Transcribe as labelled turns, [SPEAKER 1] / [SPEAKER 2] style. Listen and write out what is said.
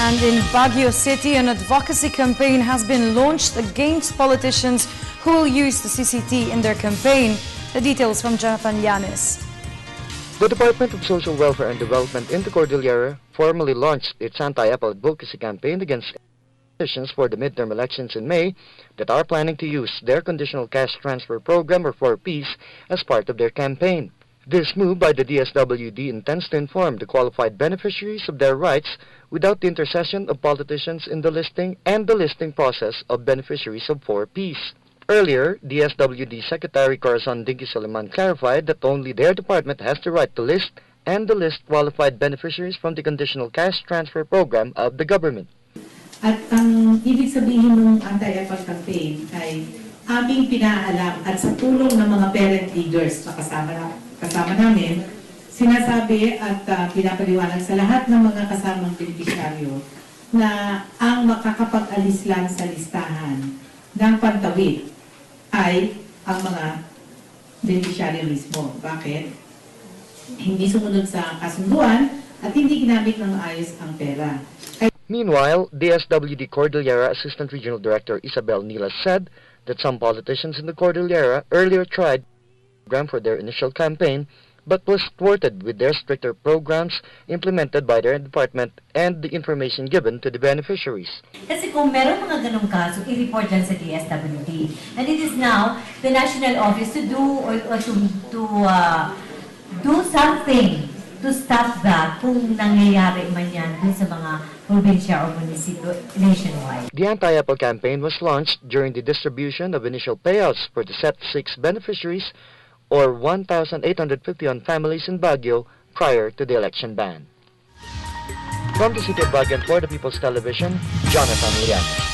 [SPEAKER 1] And in Baguio City, an advocacy campaign has been launched against politicians who will use the CCT in their campaign. The details from Jonathan Llanes.
[SPEAKER 2] The Department of Social Welfare and Development in the Cordillera formally launched its anti-APA advocacy campaign against politicians for the midterm elections in May that are planning to use their Conditional Cash Transfer Program, or 4Ps, as part of their campaign. This move by the DSWD intends to inform the qualified beneficiaries of their rights without the intercession of politicians in the listing and the listing process of beneficiaries of 4Ps. Earlier, DSWD Secretary Corazon Dinky Soliman clarified that only their department has the right to list and to list qualified beneficiaries from the Conditional Cash Transfer Program of the government.
[SPEAKER 3] At ang ibig sabihin ng anti-APA campaign ay aming pinaalam at sa tulong ng mga parent leaders na kasama namin, sinasabi at pinapaliwanag sa lahat ng mga kasamang benepisyaryo na ang makakapag-alis lang sa listahan ng pantawid ay ang mga benepisyaryo mismo. Bakit? Hindi sumunod sa kasunduan at hindi ginamit ng ayos ang pera.
[SPEAKER 2] Meanwhile, DSWD Cordillera Assistant Regional Director Isabel Nilas said that some politicians in the Cordillera earlier tried the program for their initial campaign but was thwarted with their stricter programs implemented by their department and the information given to the beneficiaries.
[SPEAKER 4] Kasi kung meron mga ganong kaso, i-report dyan sa DSWD. And it is now the national office to do or to do something to stop that kung nangyayari man yan dun sa mga probinsya or munisipyo nationwide.
[SPEAKER 2] The anti-APA campaign was launched during the distribution of initial payouts for the set 6 beneficiaries or 1,851 families in Baguio prior to the election ban. From the city of Baguio and for the People's Television, Jonathan Llanes.